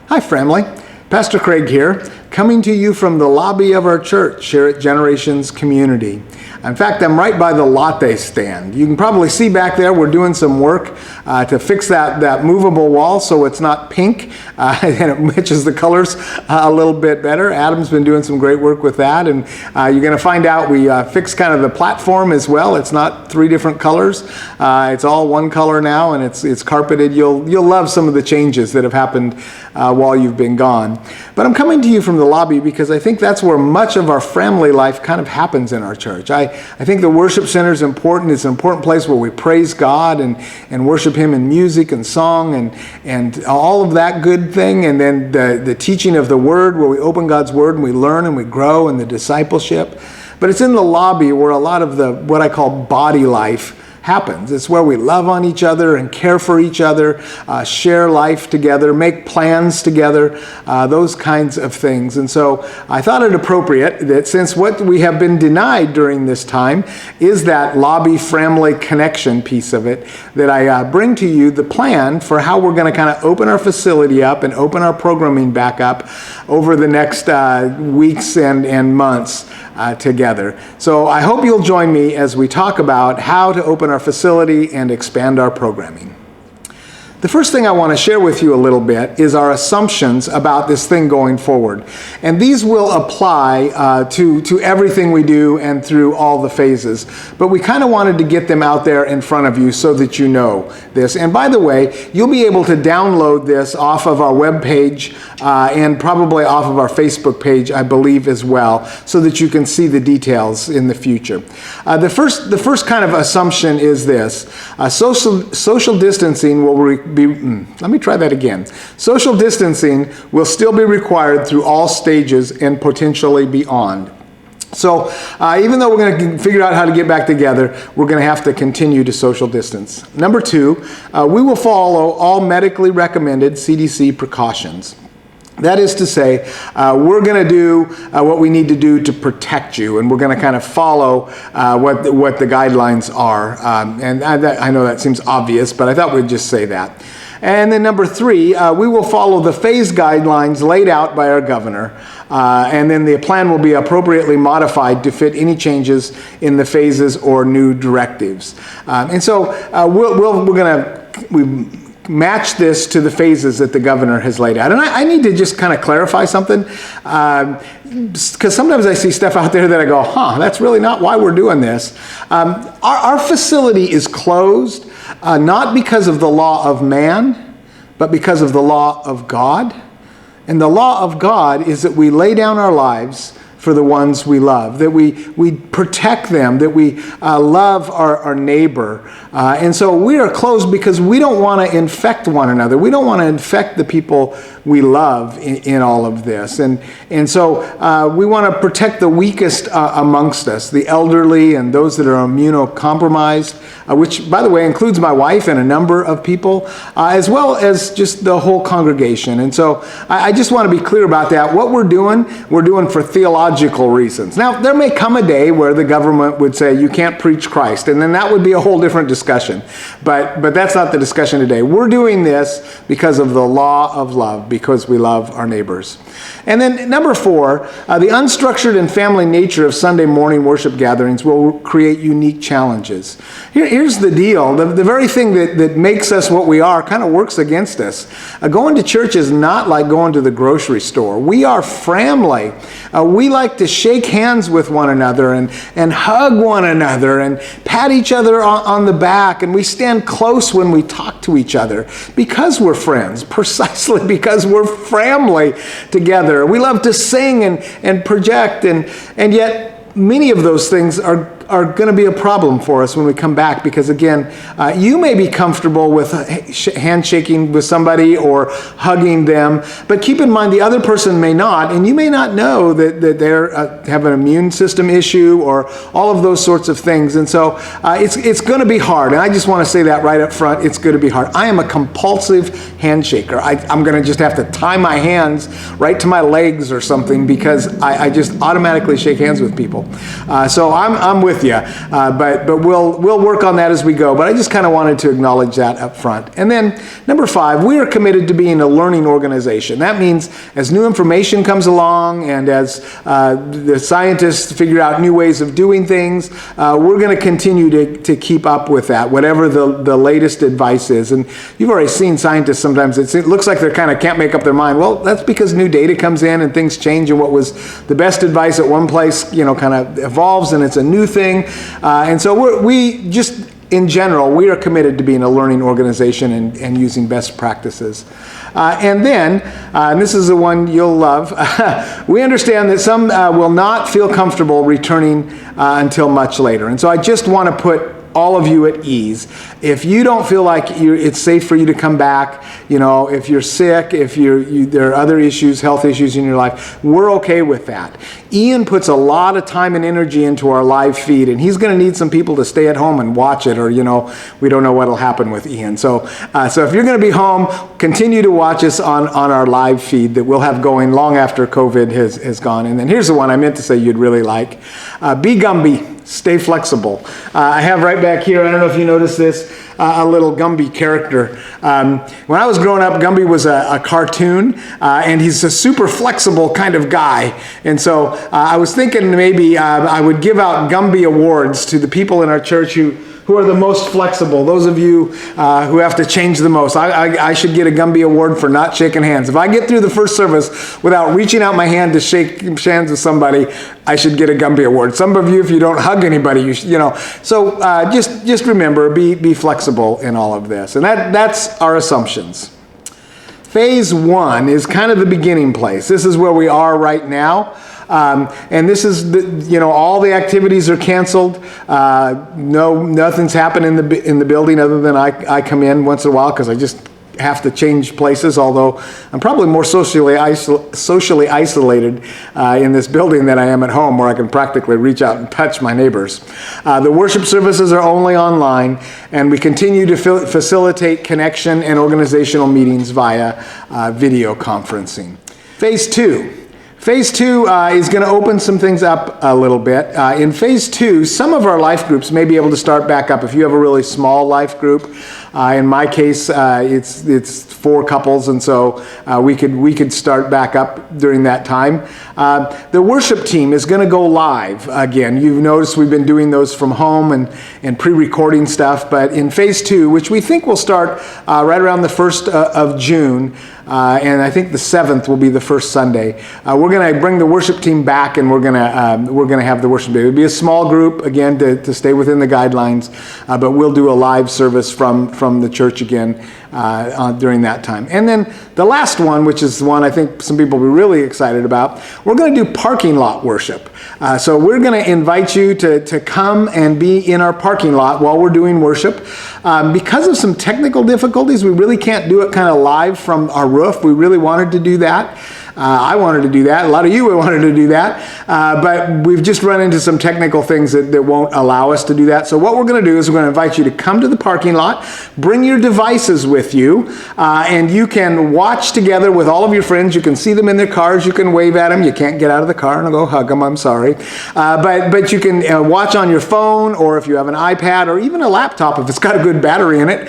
Hi, family. Pastor Craig here, coming to you from the lobby of our church here at Generations Community. In fact, I'm right by the latte stand. You can probably see back there we're doing some work to fix that movable wall so it's not pink and it matches the colors a little bit better. Adam's been doing some great work with that, and you're going to find out we fixed kind of the platform as well. It's not three different colors. It's all one color now, and it's carpeted. You'll love some of the changes that have happened while you've been gone. But I'm coming to you from the lobby because I think that's where much of our family life kind of happens in our church. I think the worship center is important. It's an important place where we praise God and worship Him in music and song and all of that good thing. And then the teaching of the Word, where we open God's Word and we learn and we grow in the discipleship. But it's in the lobby where a lot of the what I call body life happens. It's where we love on each other and care for each other, share life together, make plans together, those kinds of things. And so I thought it appropriate that since what we have been denied during this time is that lobby family connection piece of it, that I bring to you the plan for how we're going to kind of open our facility up and open our programming back up over the next weeks and months together. So I hope you'll join me as we talk about how to open our facility and expand our programming. The first thing I want to share with you a little bit is our assumptions about this thing going forward. And these will apply to everything we do and through all the phases. But we kind of wanted to get them out there in front of you so that you know this. And by the way, you'll be able to download this off of our webpage and probably off of our Facebook page, I believe, as well, so that you can see the details in the future. The first kind of assumption is this. Social distancing will let me try that again. Social distancing will still be required through all stages and potentially beyond. So even though we're going to figure out how to get back together, we're going to have to continue to social distance. Number two, we will follow all medically recommended CDC precautions. That is to say, we're going to do what we need to do to protect you, and we're going to kind of follow what the guidelines are. And I know that seems obvious, but I thought we'd just say that. And then number three, we will follow the phase guidelines laid out by our governor, and then the plan will be appropriately modified to fit any changes in the phases or new directives. And so we're going to match this to the phases that the governor has laid out. And I need to just kind of clarify something, because sometimes I see stuff out there that I go, that's really not why we're doing this. Our facility is closed, not because of the law of man, but because of the law of God. And the law of God is that we lay down our lives for the ones we love, that we protect them, that we love our neighbor. And so we are closed because we don't want to infect one another. We don't want to infect the people we love in all of this. And so we want to protect the weakest amongst us, the elderly and those that are immunocompromised, which, by the way, includes my wife and a number of people, as well as just the whole congregation. And so I just want to be clear about that. What we're doing for theological reasons. Now, there may come a day where the government would say you can't preach Christ, and then that would be a whole different discussion. But that's not the discussion today. We're doing this because of the law of love, because we love our neighbors. And then number four, the unstructured and family nature of Sunday morning worship gatherings will create unique challenges. Here's the deal. The very thing that makes us what we are kind of works against us. Going to church is not like going to the grocery store. We are family. We like to shake hands with one another and hug one another and pat each other on the back, and we stand close when we talk to each other because we're friends, precisely because we're family together. We love to sing and project, and yet many of those things are going to be a problem for us when we come back, because again, you may be comfortable with handshaking with somebody or hugging them, but keep in mind the other person may not, and you may not know that they have an immune system issue or all of those sorts of things. And so it's going to be hard, and I just want to say that right up front. It's going to be hard. I am a compulsive handshaker. I'm going to just have to tie my hands right to my legs or something, because I just automatically shake hands with people. So I'm with with you. But we'll work on that as we go. But I just kind of wanted to acknowledge that up front. And then number 5, we are committed to being a learning organization. That means as new information comes along and as the scientists figure out new ways of doing things, we're going to continue to keep up with that, whatever the latest advice is. And you've already seen scientists sometimes, it looks like they kind of can't make up their mind. Well, that's because new data comes in and things change, and what was the best advice at one place, kind of evolves and it's a new thing. And so we just, in general, we are committed to being a learning organization and using best practices. And then, and this is the one you'll love, we understand that some will not feel comfortable returning until much later. And so I just want to put all of you at ease. If you don't feel like it's safe for you to come back, if you're sick, if there are other issues, health issues in your life, we're okay with that. Ian puts a lot of time and energy into our live feed, and he's going to need some people to stay at home and watch it, or we don't know what'll happen with Ian. So if you're going to be home, continue to watch us on our live feed that we'll have going long after COVID has gone. And then here's the one I meant to say you'd really like. Be Gumby. Stay flexible. I have right back here, I don't know if you noticed this, a little Gumby character. When I was growing up, Gumby was a cartoon, and he's a super flexible kind of guy. And so I was thinking maybe I would give out Gumby awards to the people in our church who are the most flexible, those of you who have to change the most. I should get a Gumby award for not shaking hands. If I get through the first service without reaching out my hand to shake hands with somebody, I should get a Gumby award. Some of you, if you don't hug anybody, So just remember, be flexible in all of this. And that's our assumptions. Phase 1 is kind of the beginning place. This is where we are right now. And this is, all the activities are canceled. Nothing's happened in the building other than I come in once in a while because I just have to change places, although I'm probably more socially isolated in this building than I am at home, where I can practically reach out and touch my neighbors. The worship services are only online, and we continue to facilitate connection and organizational meetings via video conferencing. Phase 2. Phase 2 is going to open some things up a little bit. In Phase 2, some of our life groups may be able to start back up if you have a really small life group. In my case, it's 4 couples, and so we could start back up during that time. The worship team is going to go live again. You've noticed we've been doing those from home and pre-recording stuff, but in Phase 2, which we think will start right around the 1st of June, and I think the 7th will be the first Sunday. We're going to bring the worship team back, and we're going to have the worship day. It'll be a small group again to stay within the guidelines, but we'll do a live service from the church again during that time. And then the last one, which is the one I think some people will be really excited about, we're going to do parking lot worship. So we're going to invite you to come and be in our parking lot while we're doing worship. Because of some technical difficulties, we really can't do it kind of live from our roof. We really wanted to do that. I wanted to do that. A lot of you wanted to do that. But we've just run into some technical things that won't allow us to do that. So what we're going to do is we're going to invite you to come to the parking lot, bring your devices with you, and you can watch together with all of your friends. You can see them in their cars. You can wave at them. You can't get out of the car and go hug them. I'm sorry. But you can watch on your phone, or if you have an iPad or even a laptop, if it's got a good battery in it,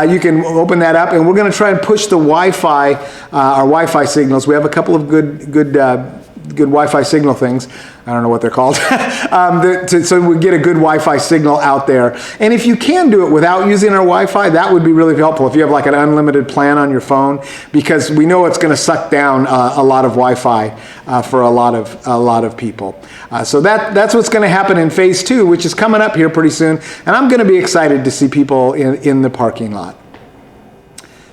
you can open that up. And we're going to try and push the Wi-Fi, our Wi-Fi signals. We have a couple of good Wi-Fi signal things. I don't know what they're called. So we get a good Wi-Fi signal out there. And if you can do it without using our Wi-Fi, that would be really helpful if you have like an unlimited plan on your phone, because we know it's going to suck down a lot of Wi-Fi for a lot of people. So that's what's going to happen in Phase 2, which is coming up here pretty soon. And I'm going to be excited to see people in the parking lot.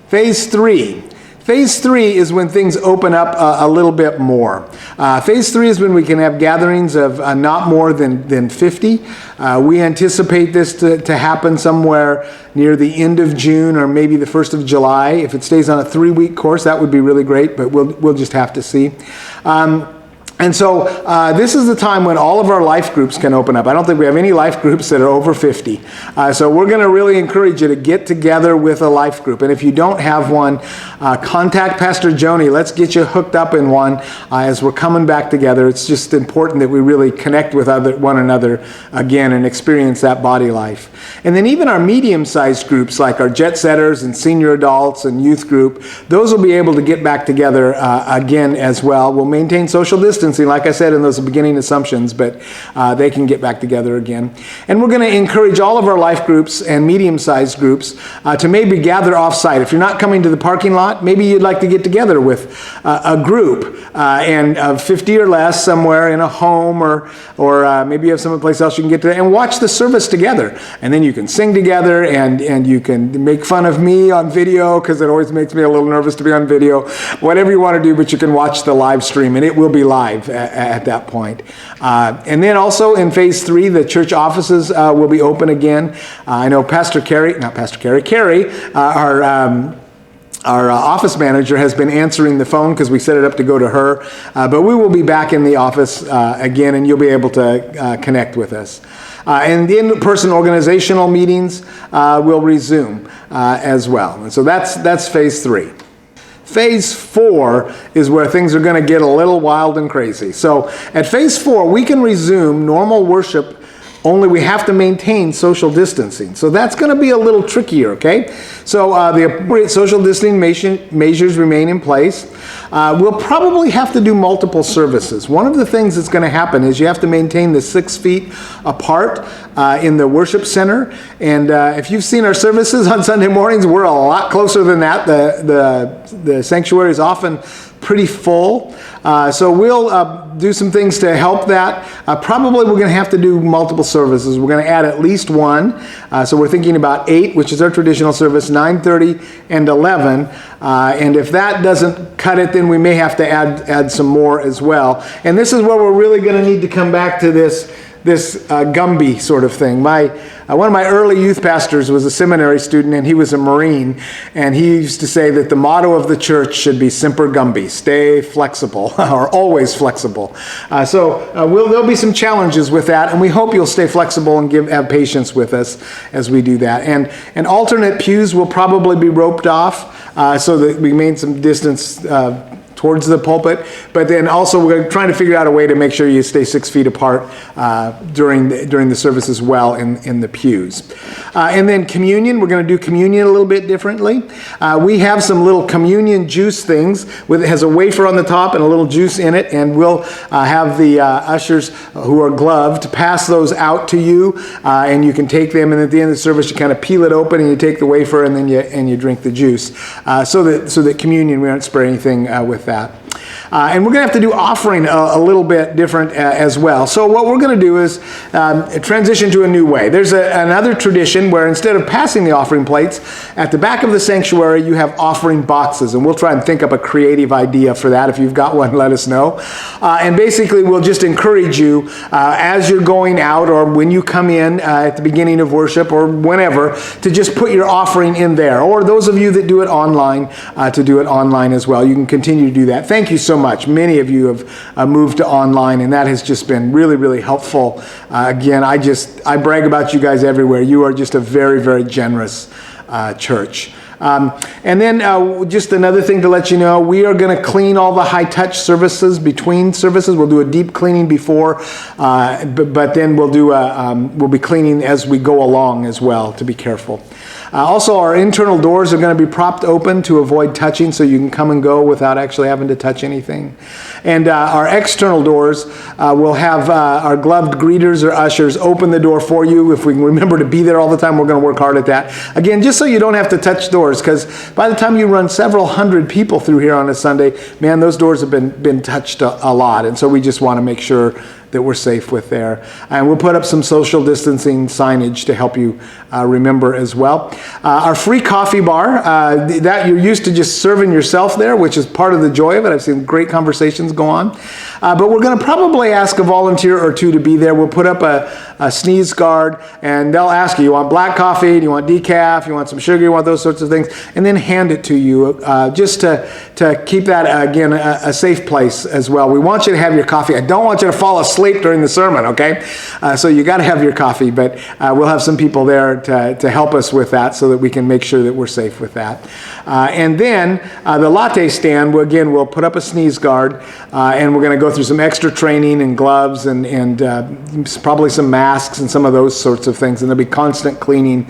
Phase 3. Phase 3 is when things open up a little bit more. Phase 3 is when we can have gatherings of not more than 50. We anticipate this to happen somewhere near the end of June or maybe the 1st of July. If it stays on a 3-week course, that would be really great, but we'll just have to see. And so this is the time when all of our life groups can open up. I don't think we have any life groups that are over 50. So we're going to really encourage you to get together with a life group. And if you don't have one, contact Pastor Joni. Let's get you hooked up in one as we're coming back together. It's just important that we really connect with one another again and experience that body life. And then even our medium-sized groups like our jet setters and senior adults and youth group, those will be able to get back together again as well. We'll maintain social distancing, like I said in those beginning assumptions, but they can get back together again. And we're going to encourage all of our life groups and medium-sized groups to maybe gather off-site. If you're not coming to the parking lot, maybe you'd like to get together with a group and of 50 or less somewhere in a home, or maybe you have someplace else you can get to and watch the service together. And then you can sing together, and you can make fun of me on video, because it always makes me a little nervous to be on video. Whatever you want to do, but you can watch the live stream, and it will be live at that point. And then also in phase 3, the church offices will be open again. I know Carrie, our office manager, has been answering the phone because we set it up to go to her. But we will be back in the office again, and you'll be able to connect with us. And the in-person organizational meetings will resume as well. And so that's phase 3. Phase 4 is where things are going to get a little wild and crazy. So at phase 4, we can resume normal worship, only we have to maintain social distancing. So that's going to be a little trickier, okay? So the appropriate social distancing measures remain in place. We'll probably have to do multiple services. One of the things that's going to happen is you have to maintain the 6 feet apart in the worship center. And if you've seen our services on Sunday mornings, we're a lot closer than that. The sanctuary is often pretty full. So we'll do some things to help that. Probably we're going to have to do multiple services. We're going to add at least one. So we're thinking about 8, which is our traditional service, 9:30 and 11. And if that doesn't cut it, then we may have to add some more as well. And this is where we're really going to need to come back to this Gumby sort of thing. One of my early youth pastors was a seminary student, and he was a Marine, and he used to say that the motto of the church should be Semper Gumby, stay flexible, or always flexible. There'll be some challenges with that, and we hope you'll stay flexible and have patience with us as we do that. And alternate pews will probably be roped off so that we maintain some distance towards the pulpit, but then also we're trying to figure out a way to make sure you stay 6 feet apart during the service as well in the pews. And then communion, we're going to do communion a little bit differently. We have some little communion juice things. It has a wafer on the top and a little juice in it, and we'll have the ushers who are gloved pass those out to you, and you can take them, and at the end of the service you kind of peel it open and you take the wafer and then you drink the juice, so that communion, we aren't spraying anything with that. And we're going to have to do offering a little bit different as well. So what we're going to do is transition to a new way. There's another tradition where instead of passing the offering plates, at the back of the sanctuary you have offering boxes. And we'll try and think up a creative idea for that. If you've got one, let us know. And basically we'll just encourage you as you're going out or when you come in at the beginning of worship or whenever to just put your offering in there. Or those of you that do it online, to do it online as well. You can continue to do that. Thank you so much. Many of you have moved to online, and that has just been really, really helpful. Again, I brag about you guys everywhere. You are just a very, very generous church. And then just another thing to let you know, we are going to clean all the high-touch services between services. We'll do a deep cleaning before, but then we'll be cleaning as we go along as well, to be careful. Also, our internal doors are going to be propped open to avoid touching, so you can come and go without actually having to touch anything. And our external doors will have our gloved greeters or ushers open the door for you. If we can remember to be there all the time, we're going to work hard at that. Again, just so you don't have to touch doors, because by the time you run several hundred people through here on a Sunday, man, those doors have been touched a lot. And so we just want to make sure that we're safe with there. And we'll put up some social distancing signage to help you remember as well. Our free coffee bar, that you're used to just serving yourself there, which is part of the joy of it. I've seen great conversations go on. But we're going to probably ask a volunteer or two to be there. We'll put up a sneeze guard, and they'll ask you want black coffee, do you want decaf, you want some sugar, you want those sorts of things, and then hand it to you just to keep that, again, a safe place as well. We want you to have your coffee. I don't want you to fall asleep during the sermon, okay? So you got to have your coffee, but we'll have some people there to help us with that so that we can make sure that we're safe with that. And then the latte stand, again, we'll put up a sneeze guard, and we're going to go through some extra training and gloves and probably some masks and some of those sorts of things, and there'll be constant cleaning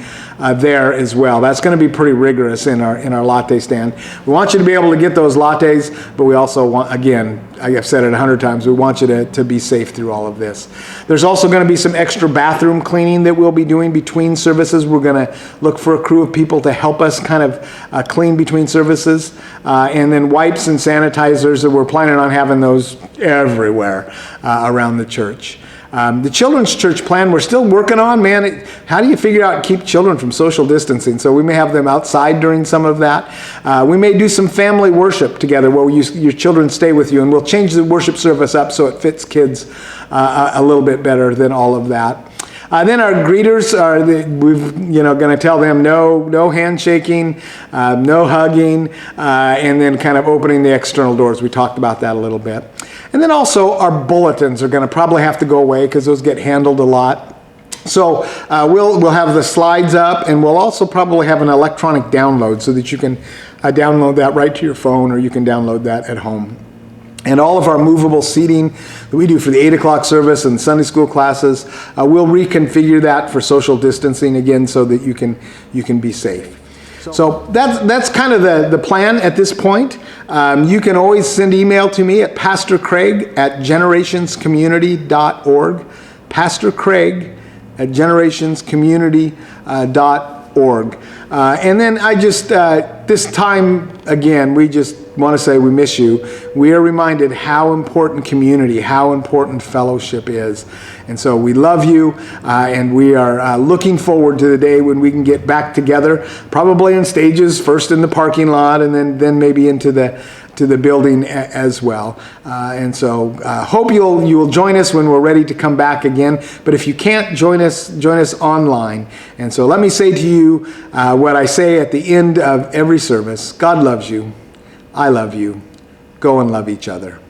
there as well. That's going to be pretty rigorous in our latte stand. We want you to be able to get those lattes, but we also want, again, I've said it 100 times, we want you to be safe through all of this. There's also going to be some extra bathroom cleaning that we'll be doing between services. We're going to look for a crew of people to help us kind of clean between services. And then wipes and sanitizers, that we're planning on having those everywhere around the church. The children's church plan we're still working on, man. How do you figure out and keep children from social distancing? So we may have them outside during some of that. We may do some family worship together where your children stay with you, and we'll change the worship service up so it fits kids a little bit better than all of that. Then our greeters we're going to tell them no handshaking, no hugging, and then kind of opening the external doors. We talked about that a little bit. And then also our bulletins are going to probably have to go away because those get handled a lot. So we'll have the slides up, and we'll also probably have an electronic download so that you can download that right to your phone, or you can download that at home. And all of our movable seating that we do for the 8 o'clock service and Sunday school classes, we'll reconfigure that for social distancing again so that you can be safe. So that's kind of the plan at this point. You can always send email to me at pastorcraig@generationscommunity.org. Pastor Craig at generationscommunity.org. And then I just, this time, again, we just want to say we miss you. We are reminded how important community, how important fellowship is. And so we love you, and we are looking forward to the day when we can get back together, probably in stages, first in the parking lot, and then maybe into the building as well. And so hope you will join us when we're ready to come back again. But if you can't, join us online. And so let me say to you what I say at the end of every service. God loves you. I love you. Go and love each other.